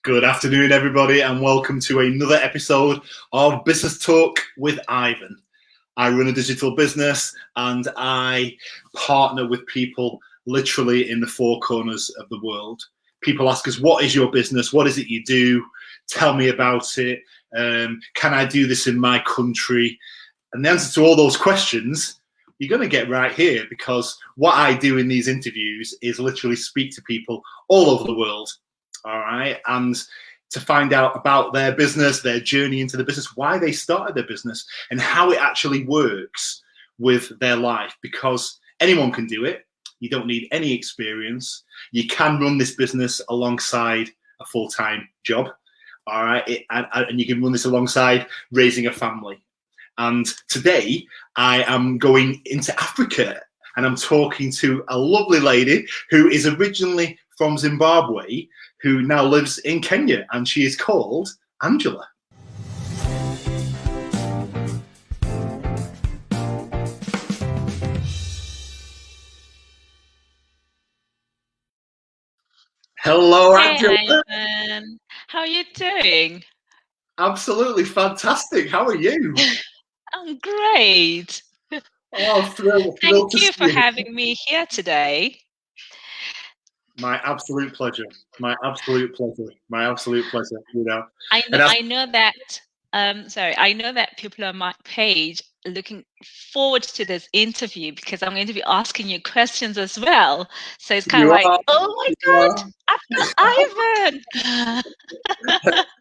Good afternoon, everybody, and welcome to another episode of Business Talk with Ivan. I run a digital business and I partner with people literally in the four corners of the world. People ask us, what is your business? What is it you do? Tell me about it. Can I do this in my country? And the answer to all those questions, you're going to get right here, because what I do in these interviews is literally speak to people all over the world. All right. And to find out about their business, their journey into the business, why they started their business, and how it actually works with their life, because anyone can do it. You don't need any experience. You can run this business alongside a full-time job. All right. And you can run this alongside raising a family. And today I am going into Africa, and I'm talking to a lovely lady who is originally from Zimbabwe, who now lives in Kenya, and she is called Angela. Hello, Angela. Hey, Ivan. How are you doing? Absolutely fantastic. How are you? I'm great. Oh, thrilled Thank to you see for you. having me here today. My absolute pleasure. My absolute pleasure. My absolute pleasure. You know. I know that. I know that people on my page are looking forward to this interview because I'm going to be asking you questions as well. So it's kind of like, oh my God, I've got Ivan.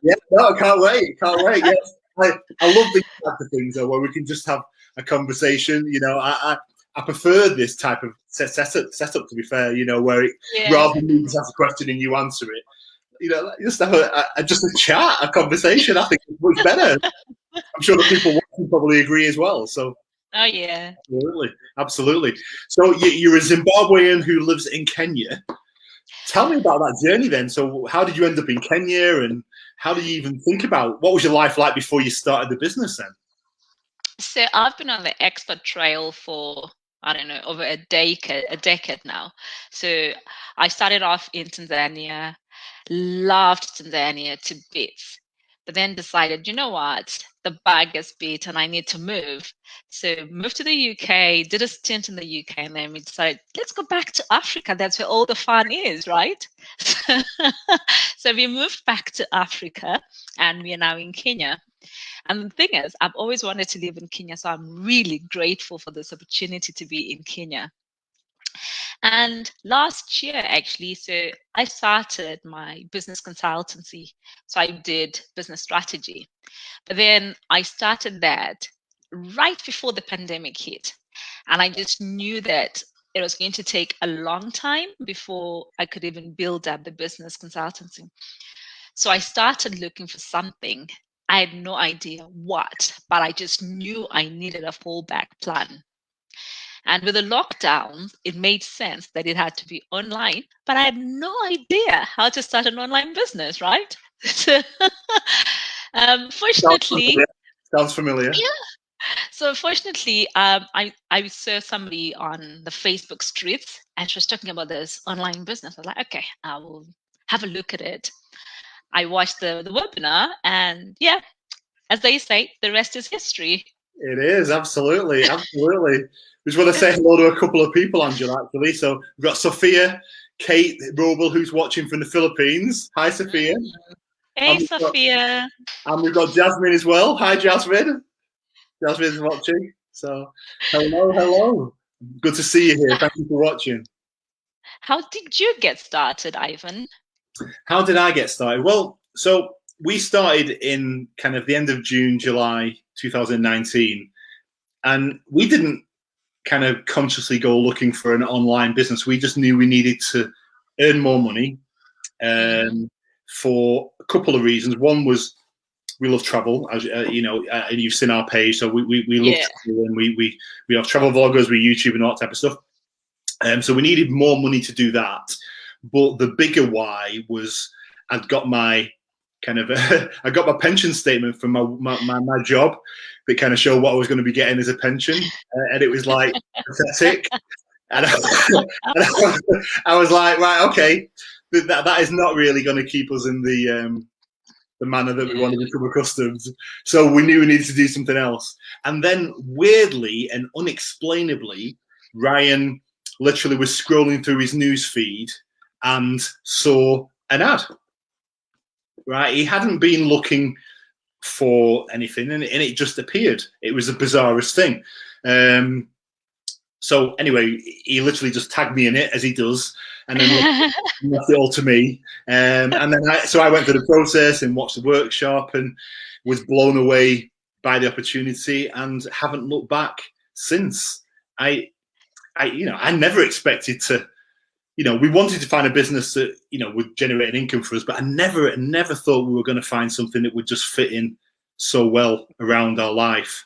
Yeah, no, I can't wait. Can't wait. Yes, I love these types of things though, where we can just have a conversation. You know, I prefer this type of setup. To be fair, you know, where rather than me just ask a question and you answer it, you know, just have just a chat, a conversation. I think it's much better. I'm sure the people watching probably agree as well. So. Oh yeah. Absolutely. So you're a Zimbabwean who lives in Kenya. Tell me about that journey then. So how did you end up in Kenya, and how did you even think about, what was your life like before you started the business then? So I've been on the expat trail for, I don't know, over a decade now. So I started off in Tanzania, loved Tanzania to bits, but then decided, you know what, the bug is bit and I need to move. So moved to the UK, did a stint in the UK, and then we decided, let's go back to Africa. That's where all the fun is, right? So we moved back to Africa, and we are now in Kenya. And the thing is, I've always wanted to live in Kenya, so I'm really grateful for this opportunity to be in Kenya. And last year, actually, so I started my business consultancy. So I did business strategy. But then I started that right before the pandemic hit. And I just knew that it was going to take a long time before I could even build up the business consultancy. So I started looking for something. I had no idea what, but I just knew I needed a fallback plan. And with the lockdowns, it made sense that it had to be online, but I had no idea how to start an online business, right? Fortunately, Sounds familiar. Yeah. So fortunately, I saw somebody on the Facebook streets, and she was talking about this online business. I was like, okay, I will have a look at it. I watched the webinar, and yeah, as they say, the rest is history. It is, absolutely. Just want to say hello to a couple of people, Angela, actually. So we've got Sophia Kate Robel, who's watching from the Philippines. Hi, Sophia. Hey, Sophia. And we've got Jasmine as well. Hi, Jasmine. Jasmine's watching. So hello. Good to see you here. Thank you for watching. How did you get started, Ivan? How did I get started? Well, so we started in kind of the end of June, July 2019. And we didn't kind of consciously go looking for an online business. We just knew we needed to earn more money for a couple of reasons. One was we love travel, as you know, and you've seen our page. So we love travel, and we have travel vloggers, we YouTube and all that type of stuff. So we needed more money to do that. But the bigger why was I'd got my kind of I got my pension statement from my job that kind of showed what I was going to be getting as a pension, and it was like pathetic. And I was like, right, okay, that is not really going to keep us in the manner that we want to become accustomed. So we knew we needed to do something else. And then weirdly and unexplainably, Ryan literally was scrolling through his news feed and saw an ad. Right, he hadn't been looking for anything, and it just appeared. It was the bizarrest thing. So anyway, he literally just tagged me in it, as he does, and then left it all to me. And then I went through the process and watched the workshop and was blown away by the opportunity and haven't looked back since. I never expected to. We wanted to find a business that would generate an income for us, but I never thought we were going to find something that would just fit in so well around our life.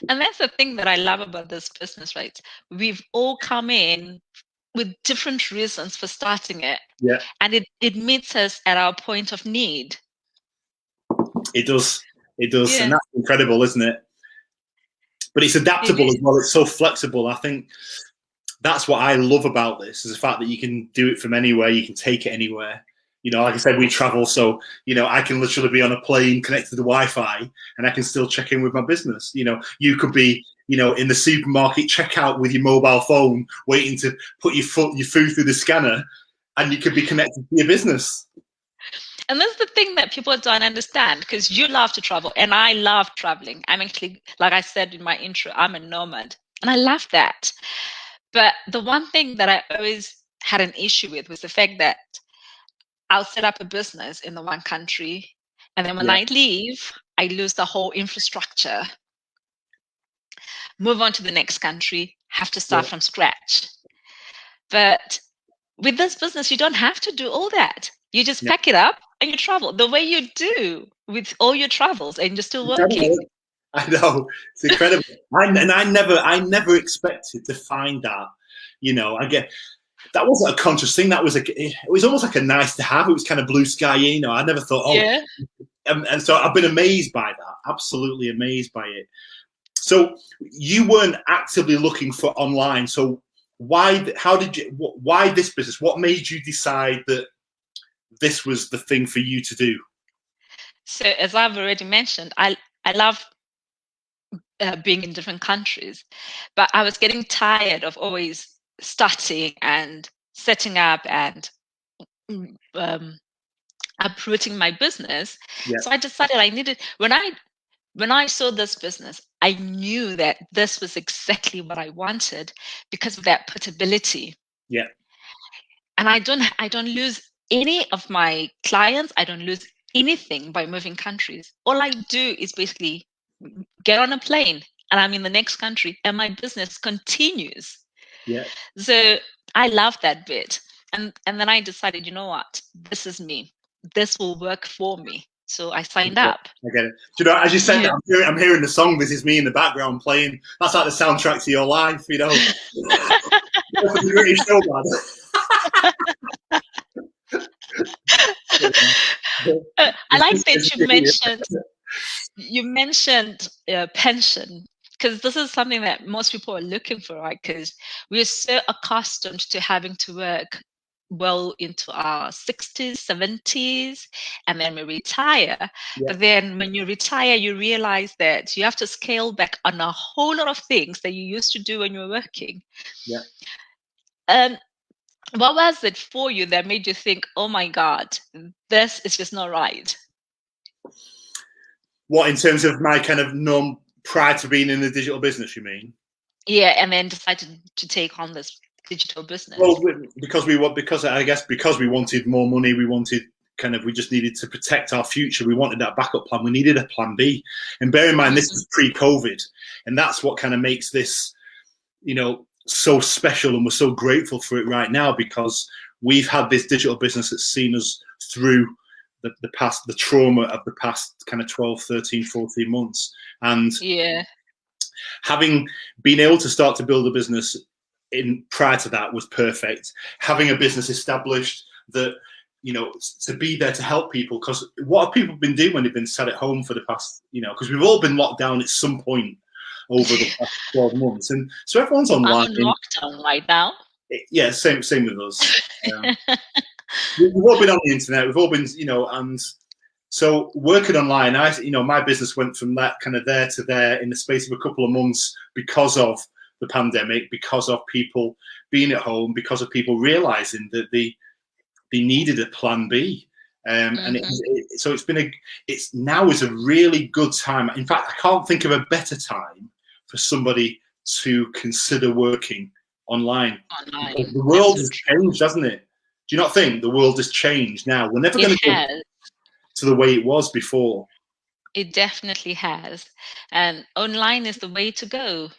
And that's the thing that I love about this business, right? We've all come in with different reasons for starting it. Yeah. And it meets us at our point of need. It does. Yeah. And that's incredible, isn't it? But it's adaptable as well. It's so flexible. I think that's what I love about this, is the fact that you can do it from anywhere, you can take it anywhere. Like I said, we travel, so I can literally be on a plane connected to the Wi-Fi, and I can still check in with my business. You could be, in the supermarket checkout with your mobile phone, waiting to put your food through the scanner, and you could be connected to your business. And that's the thing that people don't understand, because you love to travel, and I love traveling. I'm actually, like I said in my intro, I'm a nomad, and I love that. But the one thing that I always had an issue with was the fact that I'll set up a business in the one country, and then when I leave, I lose the whole infrastructure. Move on to the next country, have to start from scratch. But with this business, you don't have to do all that. You just pack it up and you travel the way you do with all your travels, and you're still working. I know, it's incredible. I never expected to find that. That wasn't a conscious thing. It was almost like a nice to have. It was kind of blue sky. I never thought, and so I've been amazed by that. Absolutely amazed by it. So you weren't actively looking for online. So why this business? What made you decide that this was the thing for you to do? So as I've already mentioned, I love being in different countries, but I was getting tired of always starting and setting up and uprooting my business. So I decided I needed, when I saw this business, I knew that this was exactly what I wanted because of that portability. Yeah. And I don't lose any of my clients. I don't lose anything by moving countries. All I do is basically get on a plane and I'm in the next country and my business continues. Yeah. So I love that bit. And then I decided, you know what, this is me. This will work for me. So I signed up. I get it. As you said, I'm hearing the song "This Is Me" in the background playing. That's like the soundtrack to your life, Really so bad. I like that you mentioned pension, because this is something that most people are looking for, right? Because we're so accustomed to having to work well into our 60s, 70s, and then we retire. But then when you retire, you realize that you have to scale back on a whole lot of things that you used to do when you were working. What was it for you that made you think, oh my God, this is just not right? What, in terms of my kind of norm prior to being in the digital business, you mean? Yeah, and then decided to take on this digital business. Well, because we wanted more money, we just needed to protect our future. We wanted that backup plan. We needed a plan B. And bear in mind, this is pre-COVID, and that's what kind of makes this, so special, and we're so grateful for it right now, because we've had this digital business that's seen us through the trauma of the past kind of 12, 13, 14 months. And having been able to start to build a business prior to that was perfect. Having a business established that, to be there to help people, because what have people been doing when they've been sat at home for the past, because we've all been locked down at some point over the past 12 months. And so everyone's online. I'm in lockdown right now. Yeah, same with us. we've all been on the internet. We've all been, and so working online, my business went from that kind of there to there in the space of a couple of months because of the pandemic, because of people being at home, because of people realizing that they needed a plan B. And it's now is a really good time. In fact, I can't think of a better time for somebody to consider working online. The world has changed, hasn't it? Do you not think the world has changed now? We're never going to go to the way it was before. It definitely has. And online is the way to go.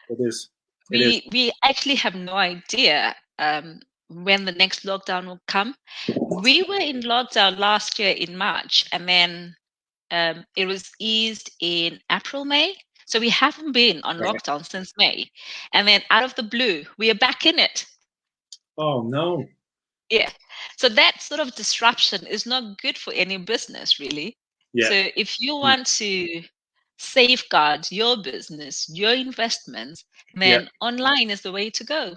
It is. We actually have no idea when the next lockdown will come. We were in lockdown last year in March, and then it was eased in April, May. So we haven't been on lockdown since May. And then out of the blue, we are back in it. Oh, no. Yeah. So that sort of disruption is not good for any business, really. Yeah. So if you want to safeguard your business, your investments, then online is the way to go.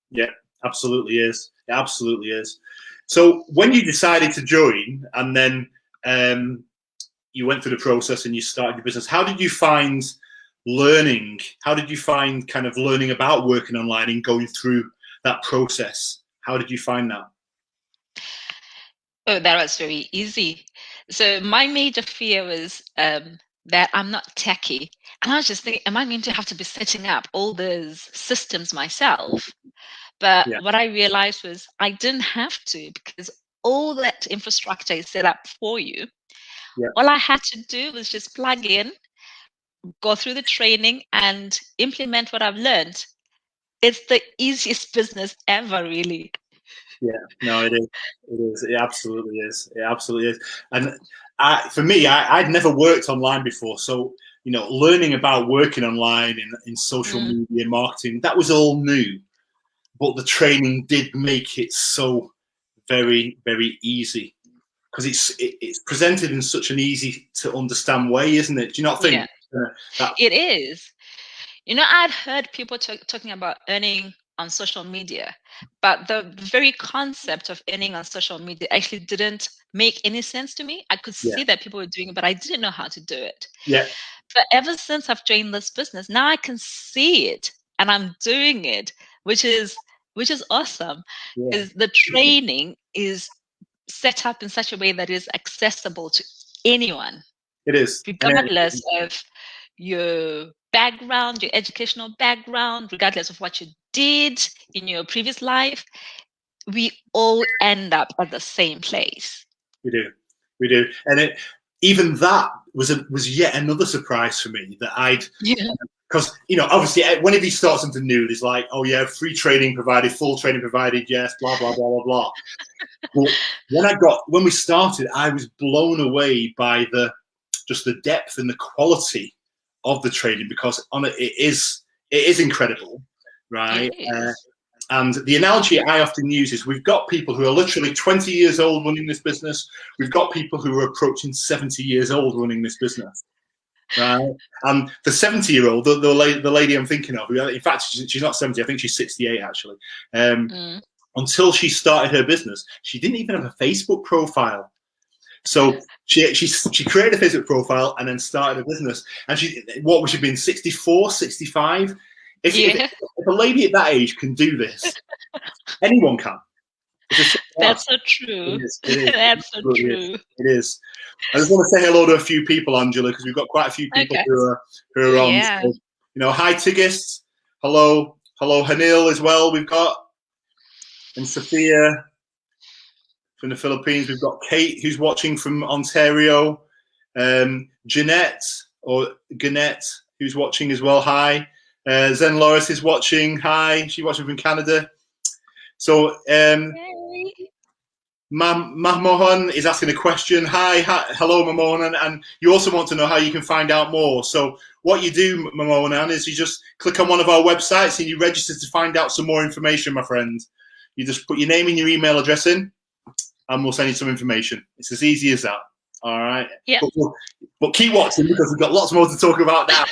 Yeah, absolutely is. It absolutely is. So when you decided to join and then you went through the process and you started your business, how did you find learning? How did you find kind of learning about working online and going through that process? How did you find that? Oh, that was very easy. So my major fear was that I'm not techie. And I was just thinking, am I going to have to be setting up all those systems myself? But what I realized was I didn't have to, because all that infrastructure is set up for you. Yeah. All I had to do was just plug in, go through the training, and implement what I've learned. It's the easiest business ever, really. Yeah, no, it is. It is. It absolutely is. It absolutely is. And for me, I'd never worked online before. So, learning about working online in social media marketing, that was all new. But the training did make it so very, very easy, because it's presented in such an easy to understand way, isn't it? Do you not think? Yeah. It is. I'd heard people talking about earning on social media, but the very concept of earning on social media actually didn't make any sense to me. I could see that people were doing it, but I didn't know how to do it. Yeah. But ever since I've joined this business, now I can see it and I'm doing it, which is awesome. Yeah. Is the training is set up in such a way that is accessible to anyone. It is. Regardless of your background, your educational background, regardless of what you did in your previous life, we all end up at the same place. We do. And even that was yet another surprise for me, that because obviously whenever you start something new, there's like, oh yeah, free training provided, full training provided, yes, blah blah blah blah blah. But when we started, I was blown away by the depth and the quality of the training, because it is incredible, right? And the analogy I often use is, we've got people who are literally 20 years old running this business. We've got people who are approaching 70 years old running this business, right? And the 70-year-old, the lady I'm thinking of, in fact, she's not 70. I think she's 68 actually. Until she started her business, she didn't even have a Facebook profile. So she created a Facebook profile and then started a business. And she been 64, 65? If a lady at that age can do this, anyone can. That's so true. It is. That's so true. It is. I just want to say hello to a few people, Angela, because we've got quite a few people who are on. Yeah. So, hi Tigist. Hello, Hanil as well. We've got, and Sophia from the Philippines. We've got Kate, who's watching from Ontario. Jeanette, who's watching as well. Hi. Zen Loris is watching. Hi. She's watching from Canada. So Mahmohan is asking a question. Hi. Hello, Mahmohan. And you also want to know how you can find out more. So what you do, Mahmohan, is you just click on one of our websites and you register to find out some more information, my friend. You just put your name and your email address in, and we'll send you some information. It's as easy as that. All right. Yeah. But keep watching, because we've got lots more to talk about now.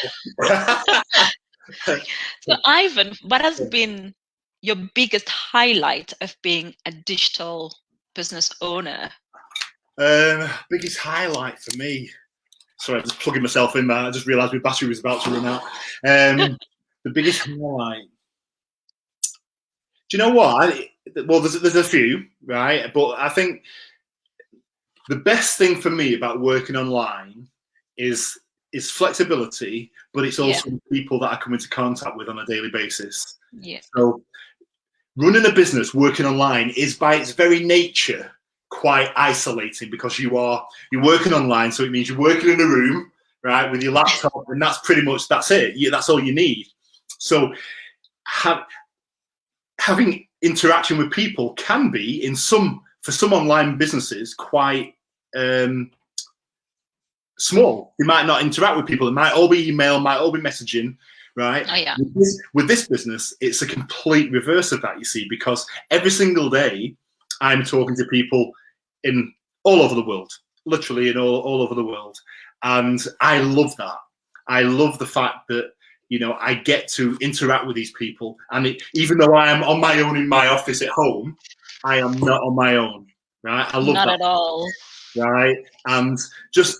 So Ivan, what has been your biggest highlight of being a digital business owner? Biggest highlight for me. Sorry, I'm just plugging myself in there. I just realised my battery was about to run out. The biggest highlight. Do you know what? Well, there's a few, right? But I think the best thing for me about working online is flexibility, but it's also the people that I come into contact with on a daily basis. Yeah. So running a business, working online, is by its very nature quite isolating, because you're working online, so it means you're working in a room, right, with your laptop, and that's it. That's all you need. So having interaction with people can be, for some online businesses, quite small. They might not interact with people. It might all be email, might all be messaging, right? Oh, yeah. With this business, it's a complete reverse of that, you see, because every single day I'm talking to people in all over the world, literally in all over the world. And I love that. I love the fact that, I get to interact with these people. And even though I am on my own in my office at home, I am not on my own, right? I love that. Not at all. Right? And just,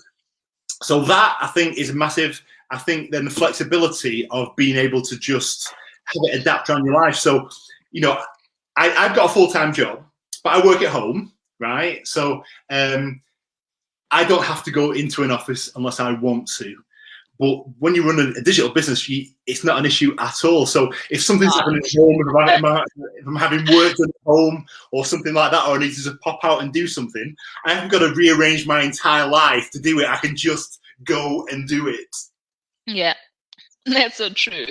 so that I think is massive. I think then the flexibility of being able to just have it adapt around your life. So, I've got a full-time job, but I work at home, right? So I don't have to go into an office unless I want to. But when you run a digital business, it's not an issue at all. So if something's happening at home, if I'm having work done at home or something like that, or I need to just pop out and do something, I haven't got to rearrange my entire life to do it. I can just go and do it. Yeah, that's so true.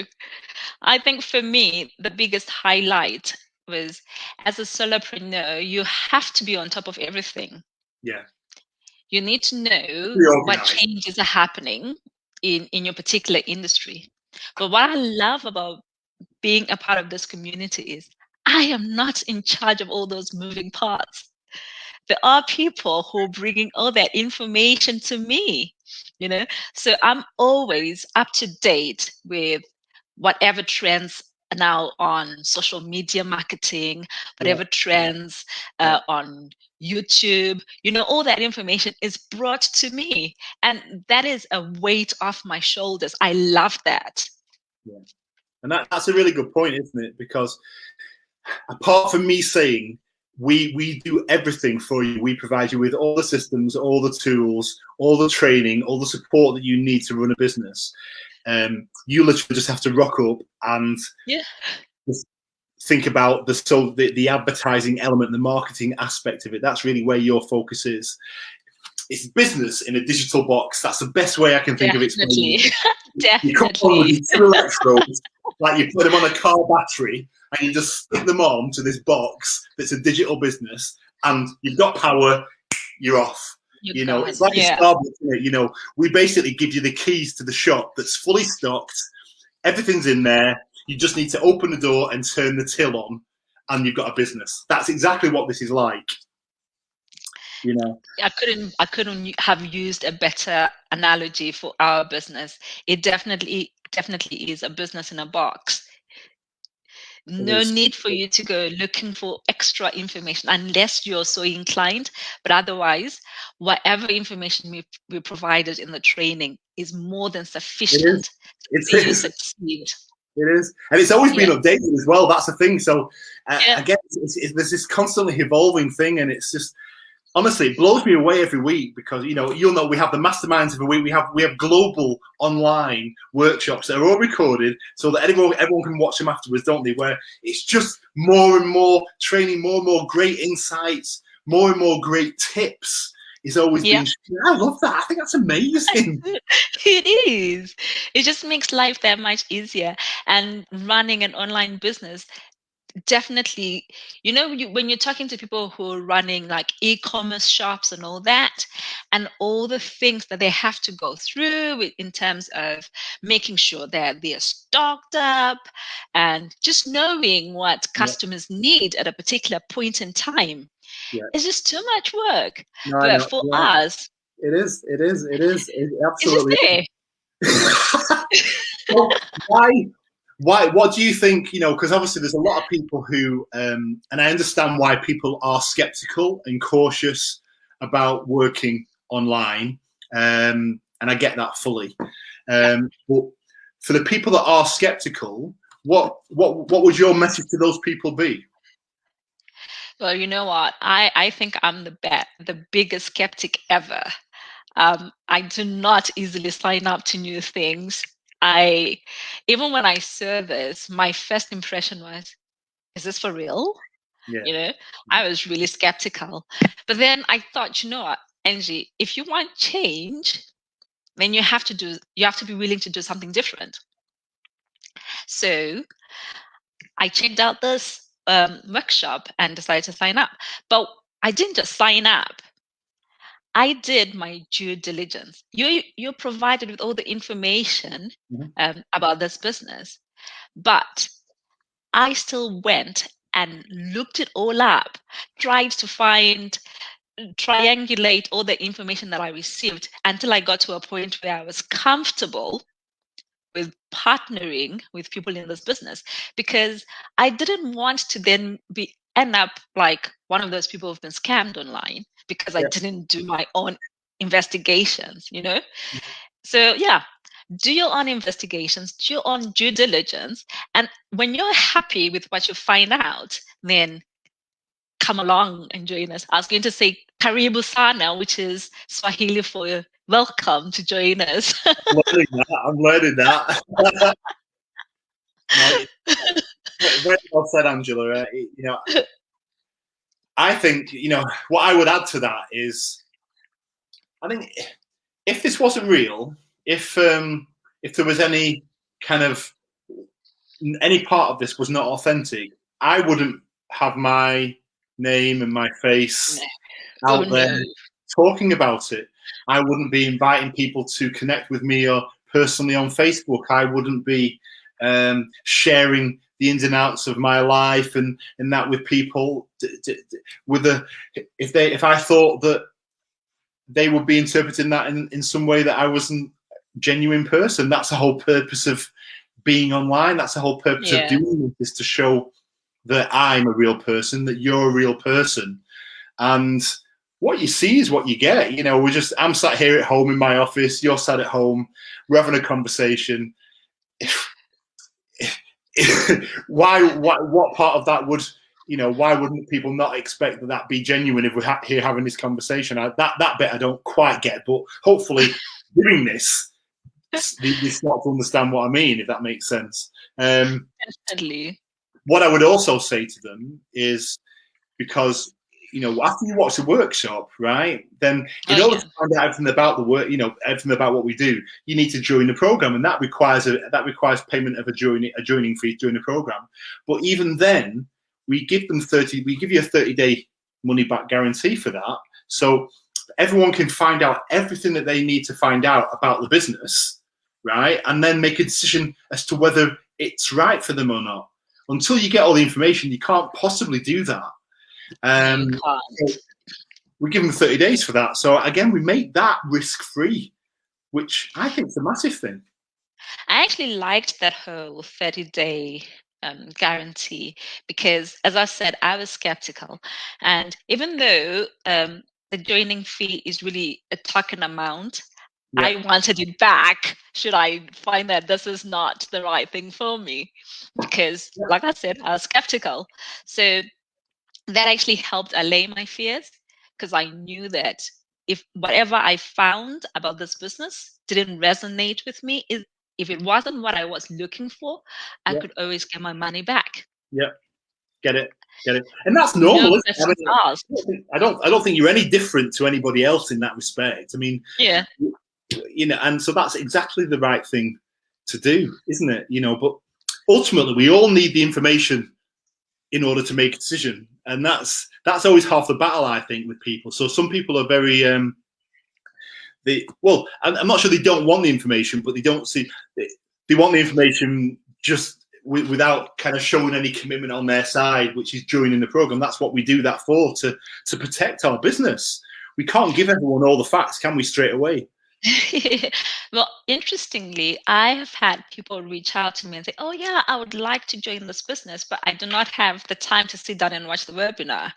I think for me, the biggest highlight was, as a solopreneur, you have to be on top of everything. Yeah. You need to know what changes are happening in your particular industry. But what I love about being a part of this community is I am not in charge of all those moving parts. There are people who are bringing all that information to me, so I'm always up to date with whatever trends are now on social media marketing, whatever trends on YouTube, all that information is brought to me. And that is a weight off my shoulders. I love that. Yeah. And that's a really good point, isn't it? Because apart from me saying, we do everything for you. We provide you with all the systems, all the tools, all the training, all the support that you need to run a business. You literally just have to rock up and just think about the advertising element, the marketing aspect of it. That's really where your focus is. It's business in a digital box. That's the best way I can think of it. Definitely. You come on with these 2 electrodes, like you put them on a car battery, and you just stick them on to this box that's a digital business, and you've got power, you're off. It's like a Starbucks. We basically give you the keys to the shop that's fully stocked. Everything's in there. You just need to open the door and turn the till on, and you've got a business. That's exactly what this is like. I couldn't have used a better analogy for our business. It definitely is a business in a box. No need for you to go looking for extra information unless you're so inclined. But otherwise, whatever information we provided in the training is more than sufficient for you to succeed. It is. And it's always been updated as well. That's the thing. So again, there's this constantly evolving thing, and it's just, honestly, it blows me away every week, because we have the masterminds every week. We have global online workshops that are all recorded so that everyone can watch them afterwards, don't they? Where it's just more and more training, more and more great insights, more and more great tips. It's always been. I love that. I think that's amazing. It is. It just makes life that much easier. And running an online business, definitely, when you're talking to people who are running like e-commerce shops and all that, and all the things that they have to go through in terms of making sure that they're stocked up and just knowing what customers need at a particular point in time, it's just too much work. But for us, it is absolutely. It's just there. Well, Why? What do you think? Because obviously there's a lot of people who, and I understand why people are skeptical and cautious about working online, and I get that fully. But for the people that are skeptical, what would your message to those people be? Well, you know what? I think I'm the biggest skeptic ever. I do not easily sign up to new things. Even when I saw this, my first impression was, is this for real? Yeah. I was really skeptical. But then I thought, you know what, Angie, if you want change, then you have to be willing to do something different. So I checked out this workshop and decided to sign up. But I didn't just sign up. I did my due diligence. You're provided with all the information about this business, but I still went and looked it all up, tried to triangulate all the information that I received until I got to a point where I was comfortable with partnering with people in this business, because I didn't want to then end up like one of those people who've been scammed online because I didn't do my own investigations, So yeah, do your own investigations, do your own due diligence, and when you're happy with what you find out, then come along and join us. I was going to say karibu sana, which is Swahili for welcome to join us. I'm learning that. Very well said, Angela. I think what I would add to that is, I think if this wasn't real, if there was any part of this was not authentic, I wouldn't have my name and my face out there talking about it. I wouldn't be inviting people to connect with me or personally on Facebook. I wouldn't be sharing the ins and outs of my life and that with people. If I thought that they would be interpreting that in some way that I wasn't a genuine person. That's the whole purpose of being online. That's the whole purpose of doing this, is to show that I'm a real person, that you're a real person. And what you see is what you get. I'm sat here at home in my office, you're sat at home, we're having a conversation. What part of that would, why wouldn't people not expect that be genuine if we're here having this conversation? That bit I don't quite get, but hopefully doing this, they start to understand what I mean, if that makes sense. Definitely. What I would also say to them is, because after you watch the workshop, right, then in order to find out everything about the work, everything about what we do, you need to join the program, and that requires payment of a joining fee during the program. But even then, we give you a 30-day money back guarantee for that, so everyone can find out everything that they need to find out about the business, right, and then make a decision as to whether it's right for them or not. Until you get all the information, you can't possibly do that. We give them 30 days for that. So again, we make that risk-free, which I think is a massive thing. I actually liked that whole 30-day guarantee, because, as I said, I was skeptical. And even though the joining fee is really a token amount, I wanted it back should I find that this is not the right thing for me. Because, like I said, I was skeptical. So that actually helped allay my fears, because I knew that if whatever I found about this business didn't resonate with me, if it wasn't what I was looking for, I could always get my money back. Yeah, get it, and that's normal. I don't think you're any different to anybody else in that respect. I mean, and so that's exactly the right thing to do, isn't it? But ultimately, we all need the information in order to make a decision, and that's always half the battle, I think, with people. So some people are very I'm not sure they don't want the information, but they want the information just without kind of showing any commitment on their side, which is joining the program. That's what we do that for, to protect our business. We can't give everyone all the facts, can we, straight away? Well, interestingly, I have had people reach out to me and say, "Oh yeah, I would like to join this business, but I do not have the time to sit down and watch the webinar."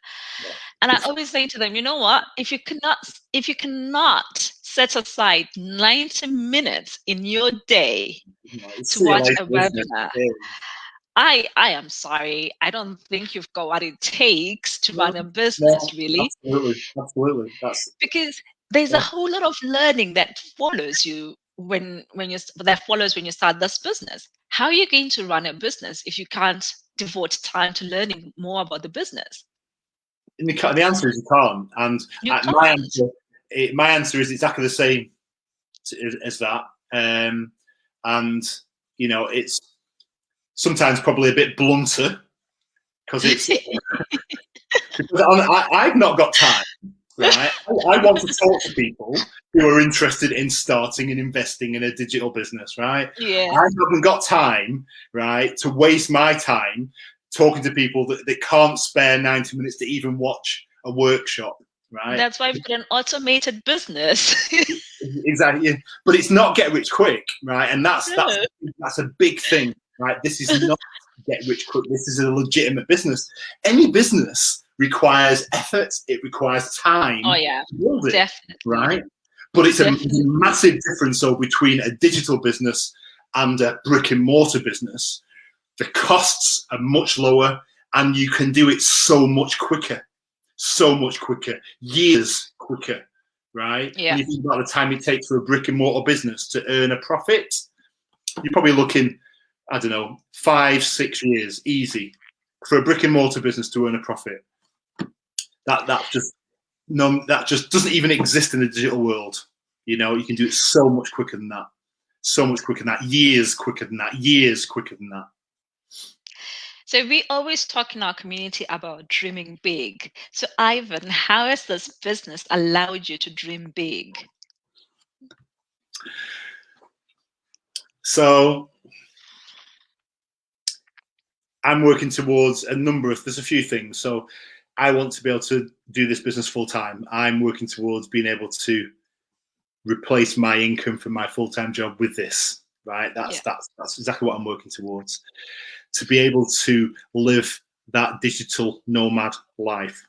And I always say to them, you know what? If you cannot set aside 90 minutes in your day It's to see you watch later, a isn't webinar, it? I am sorry. I don't think you've got what it takes to No, run a business, no, really, absolutely. That's because there's a yeah. whole lot of learning that follows you that follows when you start this business. How are you going to run a business if you can't devote time to learning more about the business? And the answer is you can't. And You my can't. answer, my answer is exactly the same as that. And it's sometimes probably a bit blunter because it's because I've not got time, right? I want to talk to people who are interested in starting and investing in a digital business, right? Yeah. I haven't got time, right, to waste my time talking to people that can't spare 90 minutes to even watch a workshop, right? That's why we've got an automated business. Exactly. But it's not get rich quick, right? And that's No. that's a big thing, right? This is not get rich quick. This is a legitimate business. Any business requires effort. It requires time Oh yeah, to build it, definitely. right? But it's a Definitely. massive difference though between a digital business and a brick and mortar business. The costs are much lower, and you can do it so much quicker, years quicker, right? Yeah. When you think about the time it takes for a brick and mortar business to earn a profit, you're probably looking, I don't know, 5-6 years easy for a brick and mortar business to earn a profit. That just doesn't even exist in the digital world. You can do it so much quicker than that. So much quicker than that. Years quicker than that. Years quicker than that. So we always talk in our community about dreaming big. So Ivan, how has this business allowed you to dream big? So I'm working towards there's a few things. So I want to be able to do this business full time. I'm working towards being able to replace my income from my full-time job with this, right? That's exactly what I'm working towards. To be able to live that digital nomad life.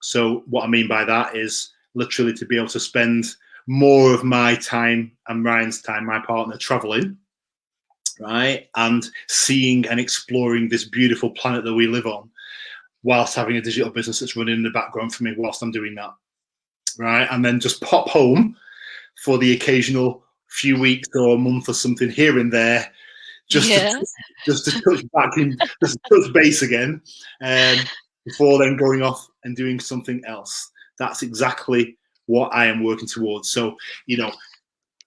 So what I mean by that is literally to be able to spend more of my time and Ryan's time, my partner, traveling, right? And seeing and exploring this beautiful planet that we live on, whilst having a digital business that's running in the background for me whilst I'm doing that, right? And then just pop home for the occasional few weeks or a month or something here and there, just to touch back in, just touch base again, before then going off and doing something else. That's exactly what I am working towards. So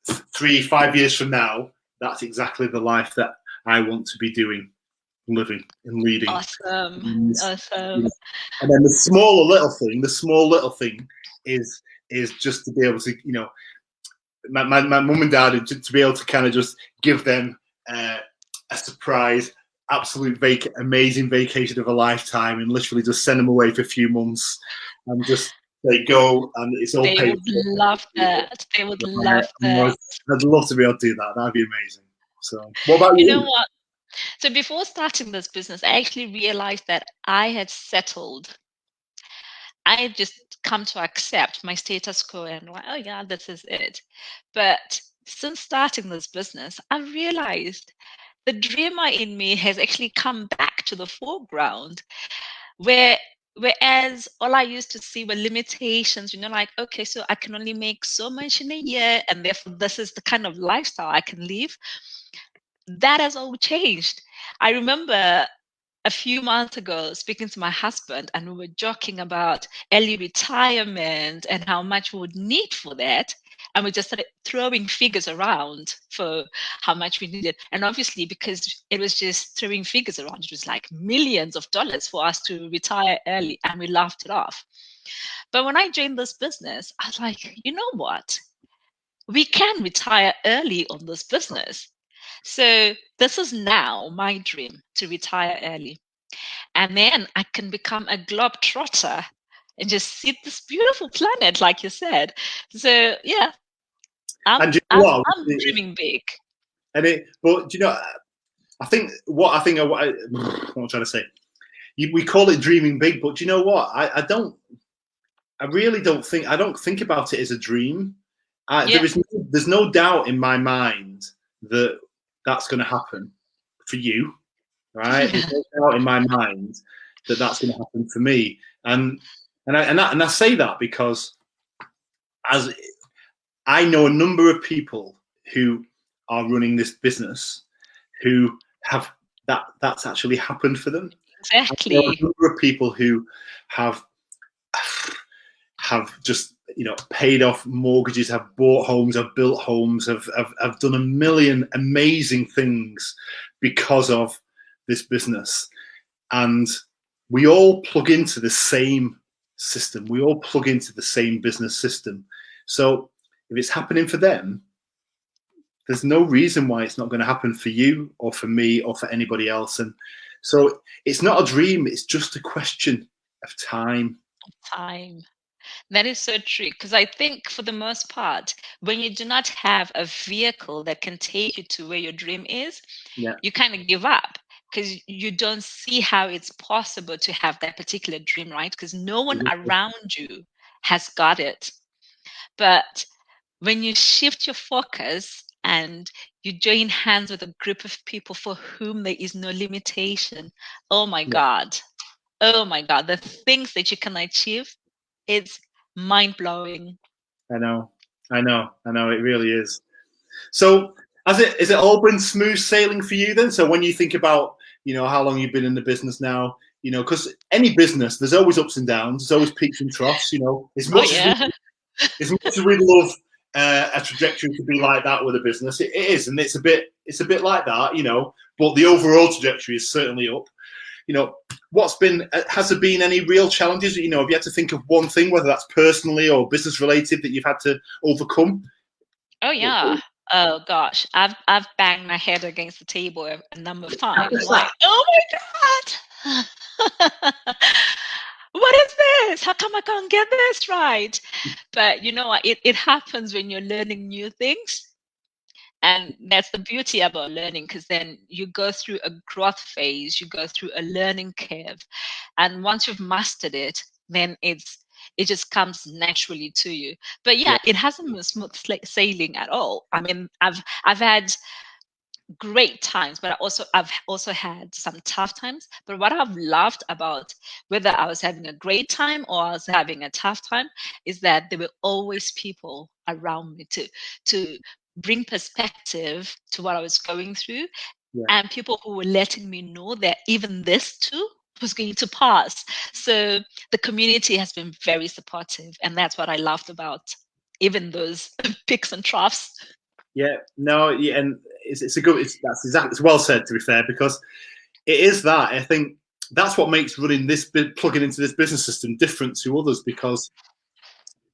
3-5 years from now, that's exactly the life that I want to be doing, living and leading. Awesome. Awesome. And then the small little thing is just to be able to, my mum and dad, to be able to kind of just give them a surprise, absolute amazing vacation of a lifetime, and literally just send them away for a few months and just they go and it's all They paid. would love that. They would love that. I'd love to be able to do that. That'd be amazing. So, what about You you? know what? So before starting this business, I actually realized that I had settled. I had just come to accept my status quo and like, oh yeah, this is it. But since starting this business, I realized the dreamer in me has actually come back to the foreground, where whereas all I used to see were limitations, like, okay, so I can only make so much in a year, and therefore this is the kind of lifestyle I can live. That has all changed. I remember a few months ago speaking to my husband, and we were joking about early retirement and how much we would need for that. And we just started throwing figures around for how much we needed. And obviously, because it was just throwing figures around, it was like millions of dollars for us to retire early, and we laughed it off. But when I joined this business, I was like, you know what? We can retire early on this business. So this is now my dream, to retire early. And then I can become a globetrotter and just see this beautiful planet, like you said. So yeah. I'm And you know I'm what? I'm dreaming big. But you know, what I'm trying to say. We call it dreaming big, but you know what? I really don't think. I don't think about it as a dream. Yeah. There's no doubt in my mind that that's going to happen for you, right? There's no doubt in my mind that that's going to happen for me, and I say that because as I know a number of people who are running this business who have that's actually happened for them. I know a Exactly. number of people who have just paid off mortgages, have bought homes, have built homes, have done a million amazing things because of this business. And we all plug into the same system. We all plug into the same business system. So if it's happening for them, there's no reason why it's not going to happen for you or for me or for anybody else. And so it's not a dream. It's just a question of time. Time. That is so true. Because I think for the most part, when you do not have a vehicle that can take you to where your dream is, Yeah. you kind of give up because you don't see how it's possible to have that particular dream, right? Because no one around you has got it. But when you shift your focus and you join hands with a group of people for whom there is no limitation, oh my Yeah. God. Oh my God, the things that you can achieve, it's mind blowing. I know. It really is. So is it all been smooth sailing for you then? So when you think about, how long you've been in the business now, because any business, there's always ups and downs, there's always peaks and troughs, as Oh, much as yeah. we'd love a trajectory to be like that with a business, it is, and it's a bit like that, but the overall trajectory is certainly up. Has there been any real challenges? Have you had to think of one thing, whether that's personally or business related, that you've had to overcome? Oh, yeah. Oh gosh, I've banged my head against the table a number of times. Like, oh my God, what is this? How come I can't get this right? But you know what? It happens when you're learning new things. And that's the beauty about learning, because then you go through a growth phase, you go through a learning curve. And once you've mastered it, then it just comes naturally to you. But Yeah, yeah, it hasn't been smooth sailing at all. I mean, I've had great times, but I've also had some tough times. But what I've loved about whether I was having a great time or I was having a tough time is that there were always people around me to bring perspective to what I was going through, yeah. and people who were letting me know that even this too was going to pass. So the community has been very supportive, and that's what I loved about even those peaks and troughs. Yeah, no, yeah, and that's exactly, it's well said, to be fair, because it is that. I think that's what makes plugging into this business system different to others, because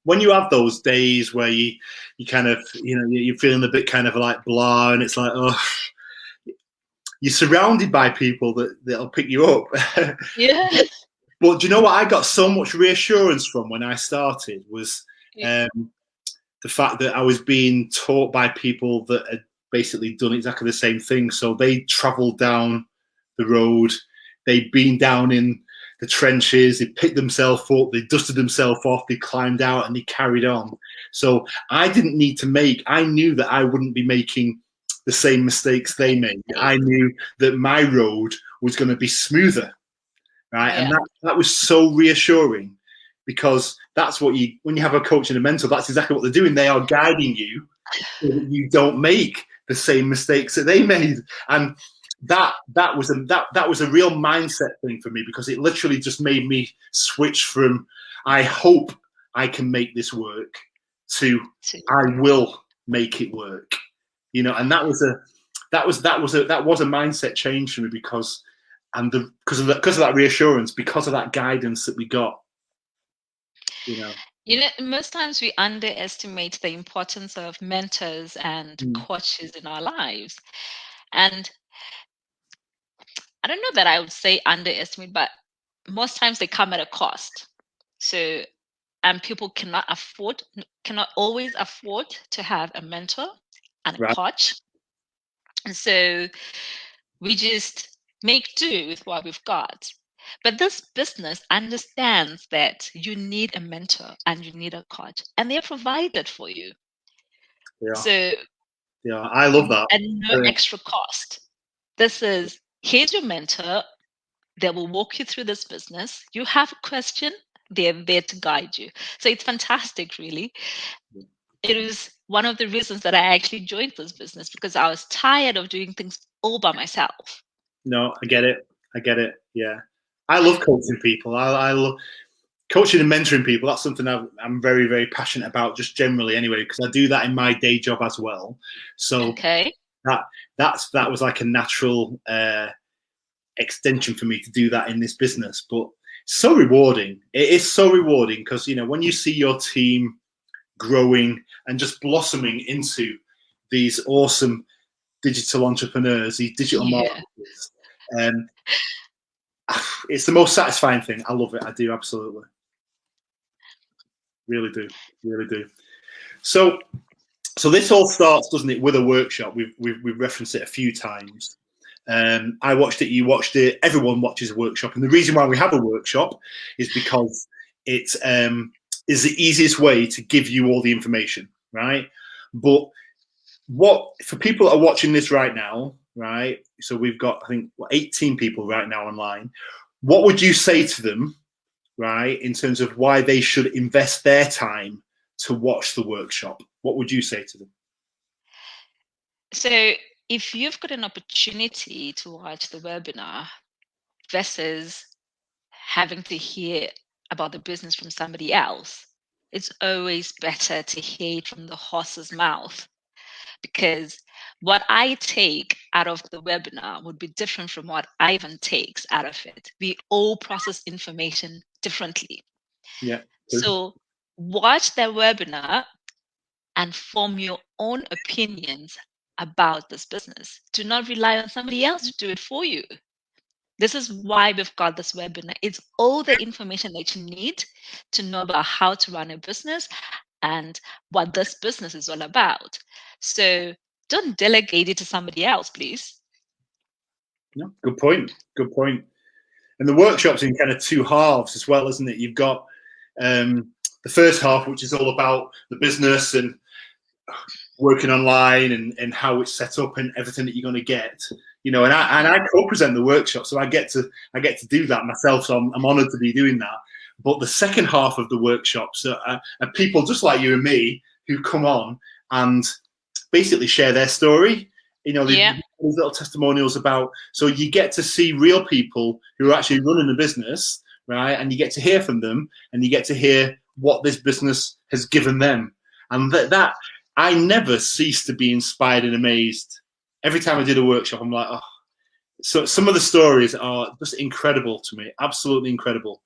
when you have those days where you kind of, you're feeling a bit kind of like blah, and it's like, oh, you're surrounded by people that'll pick you up. Yeah. But do you know what I got so much reassurance from when I started was Yeah. the fact that I was being taught by people that had basically done exactly the same thing. So they travelled down the road, they'd been down in the trenches, they picked themselves up, they dusted themselves off, they climbed out, and they carried on. So I didn't need to I knew that I wouldn't be making the same mistakes they made. I knew that my road was going to be smoother, right? Yeah. And that was so reassuring, because that's what when you have a coach and a mentor, that's exactly what they're doing. They are guiding you so that you don't make the same mistakes that they made. And that was a real mindset thing for me, because it literally just made me switch from I hope I can make this work to I will make it work. And that was a mindset change for me, because because of that reassurance, because of that guidance that we got. Most times we underestimate the importance of mentors and coaches in our lives. And I don't know that I would say underestimate, but most times they come at a cost. So and people cannot always afford to have a mentor and a Right. coach. And so we just make do with what we've got. But this business understands that you need a mentor and you need a coach, and they're provided for you. Yeah. So Yeah, I love that. at no extra cost. Here's your mentor. They will walk you through this business. You have a question, they're there to guide you. So it's fantastic, really. It was one of the reasons that I actually joined this business, because I was tired of doing things all by myself. No, I get it. Yeah. I love coaching people. I love coaching and mentoring people. That's something I'm very, very passionate about, just generally anyway, because I do that in my day job as well. So Okay. that was like a natural extension for me to do that in this business. But so rewarding. It is so rewarding because, you know, when you see your team growing and just blossoming into these awesome digital entrepreneurs, these digital marketers, it's the most satisfying thing. I love it. I do, absolutely. Really do. So this all starts, doesn't it, with a workshop? We've referenced it a few times. I watched it, you watched it, everyone watches a workshop. And the reason why we have a workshop is because it is the easiest way to give you all the information, right? But for people that are watching this right now, right? So we've got, I think, 18 people right now online. What would you say to them, right, in terms of why they should invest their time to watch the workshop? What would you say to them? So if you've got an opportunity to watch the webinar versus having to hear about the business from somebody else, it's always better to hear it from the horse's mouth, because what I take out of the webinar would be different from what Ivan takes out of it. We all process information differently. Yeah. So watch the webinar and form your own opinions about this business. Do not rely on somebody else to do it for you. This is why we've got this webinar. It's all the information that you need to know about how to run a business and what this business is all about. So don't delegate it to somebody else, please. No, good point. And the workshop's in kind of two halves as well, isn't it? You've got the first half, which is all about the business and working online and how it's set up and everything that you're going to get, you know. And I co-present the workshop, so I get to do that myself. So I'm honoured to be doing that. But the second half of the workshops are people just like you and me who come on and basically share their story. You know, these little testimonials about. So you get to see real people who are actually running a business, right? And you get to hear from them, and you get to hear what this business has given them, and that I never cease to be inspired and amazed. Every time I did a workshop, I'm like, oh. So some of the stories are just incredible to me, absolutely incredible.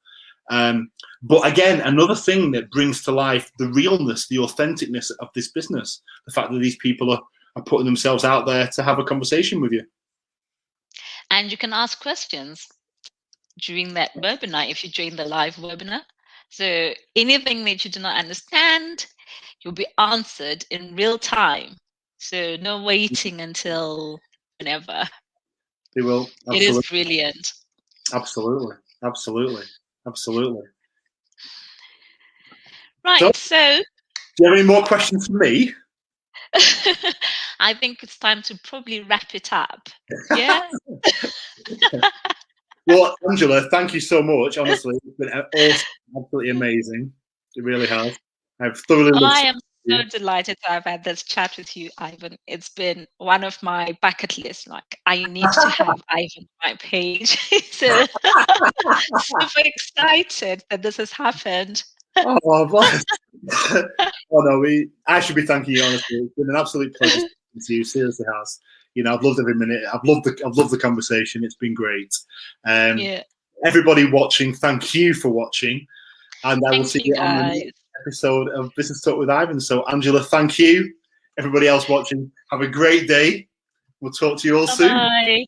But again, another thing that brings to life the realness, the authenticness of this business, the fact that these people are putting themselves out there to have a conversation with you. And you can ask questions during that webinar if you join the live webinar. So anything that you do not understand, you'll be answered in real time. So no waiting until whenever. They will. Absolutely. It is brilliant. Absolutely. Right. So do you have any more questions for me? I think it's time to probably wrap it up. Yeah. Well, Angela, thank you so much. Honestly, it's been awesome, absolutely amazing. It really has. I've thoroughly loved it. I am so delighted to have had this chat with you, Ivan. It's been one of my bucket lists. Like, I need to have Ivan on my page. So super excited that this has happened. Oh, bless. Oh no, I should be thanking you, honestly. It's been an absolute pleasure speaking to you. Seriously has. You know, I've loved every minute. I've loved the conversation. It's been great. Everybody watching, thank you for watching. And I will see you on the next episode of Business Talk with Ivan. So Angela, thank you. Everybody else watching, have a great day. We'll talk to you all soon. Bye.